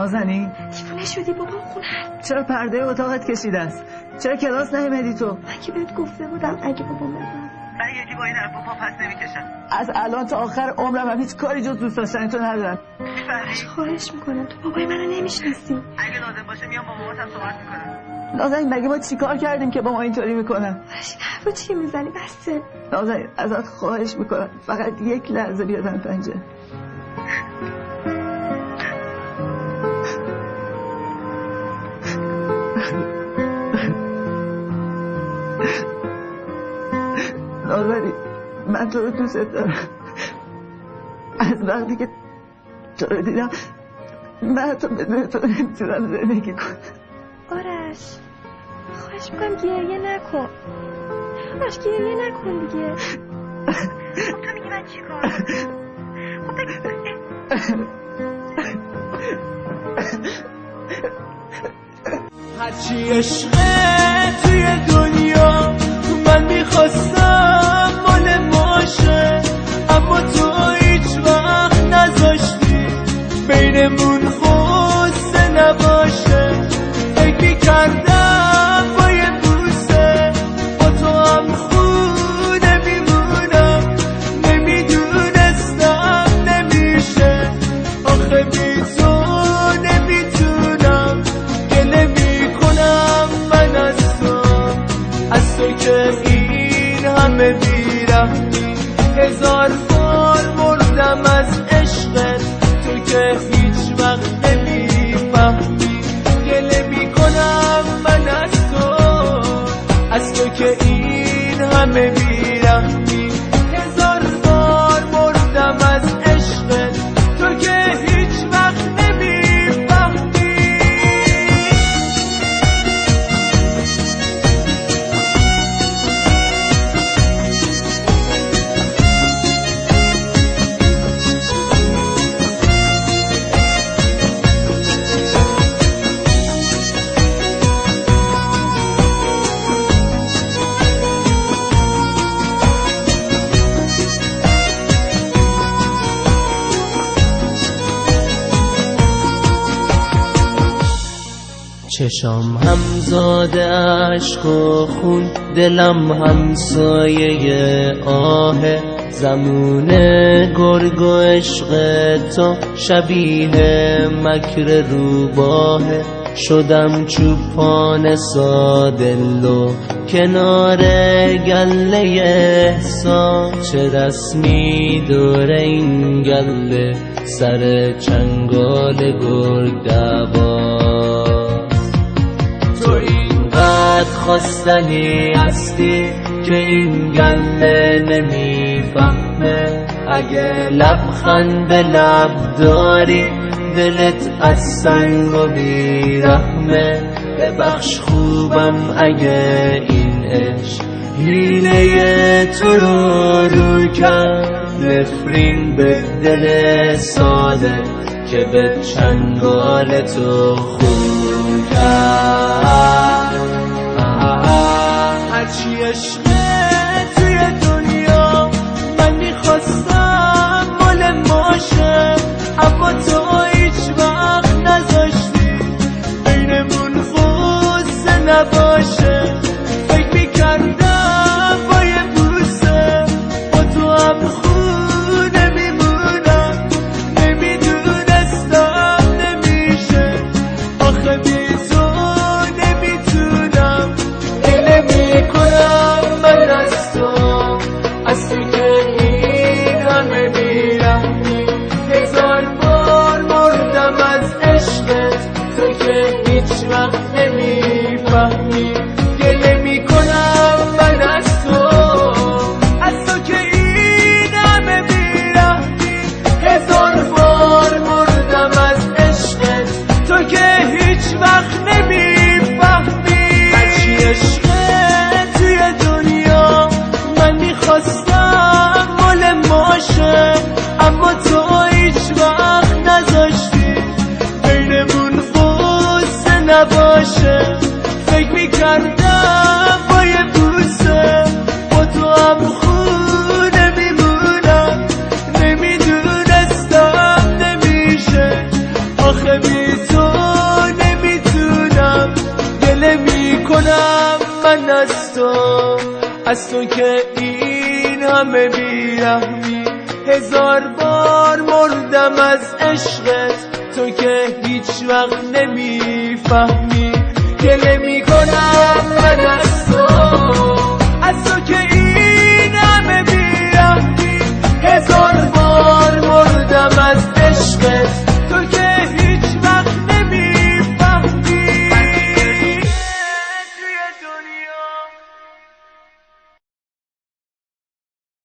نازنین؟ دیوونه شدی بابا خونه. چرا پرده اتاقت کشیده است؟ چرا کلاس نیومدی تو؟ من که بهت گفته بودم اگه بابا بزن من یکی با این حرفا پا پس نمیکشم. از الان تا آخر عمرم هم هیچ کاری جز دوست داشتن تو ندارم. خواهش میکنم تو بابای منو نمیشناسی. اگه لازم باشه میام با ماماتم صحبت میکنم. نازنین مگه ما چیکار کردیم که با ما اینطوری میکنن؟ این حرفو چی میزنی؟ بسه. نازنین ازت خواهش میکنم فقط یک لحظه بیا زن پنجره. نازنین من تو رو دوست دارم. از وقتی که تو رو دیدم من تو بدون تو نمیتونم زندگی کنم. آرش خواهش میکنم گریه نکن. آرش گریه نکن دیگه. خب تو میگی من چی کار هرچی عشقه توی دنیا من میخواستم مال ماشه، اما تو هیچ وقت نذاشتی بینمون خوصه نباشه. فکر میکردم با یه بوسه با تو هم خونه میمونم، نمیدونستم نمیشه. آخه بی تو نمیتونم، گله میکنم من از تو که این همه بیرحمی. هزار بار مردم از عشقت، تو که هیچ وقت نمیفهمی. گله میکنم من از تو که این همه بیرحمی. هزار بار مردم از عشقت، تو که هیچ وقت نمیفهمی. چشام همزاده عشق و خون، دلم همسایه آه. زمون گرگ و عشق تو شبیه مکر روباه. شدم چوپان سادلو کنار گله احسان. چه رسمی دور این گله سر چنگال گرگ دوا. تو اینقدر خواستنی هستی که این گله نمیفهمه. اگه لبخند به لب داری دلت از سنگ و بیرحمه. ببخش خوبم اگه این عشق حیله تو رو کرد. نفرین به دل ساده که به چنگال تو خون کرد. هرچی عشقه توی دنیا من میخواستم مال ماشه، اما تو هیچ وقت نذاشتی بینمون خوصه نباشه. فکر میکردم با یه بوسه با تو هم خونه میمونم، نمیدونستم نمیشه. آخه بی تو نمیتونم، گله میکنم من از تو که این همه بیرحمی. هزار بار مردم از عشقت، تو که هیچ وقت نمیفهمی. گله میکنم من از تو که این همه بیرحمی. هزار بار مردم از عشقت، تو که هیچ وقت نمیفهمی. هرچی عشقه توی دنیا من میخواستم مال ماشه، اما تو هیچ وقت نذاشتی بینمون خوصه نباشه. فکر میکردم با یه بوسه با تو هم خونه میمونم، نمیدونستم نمیشه. آخه بی تو من از تو که این همه بیرحمی. هزار بار مردم از عشقت، تو که هیچ وقت نمیفهمی. گله میکنم من از تو که این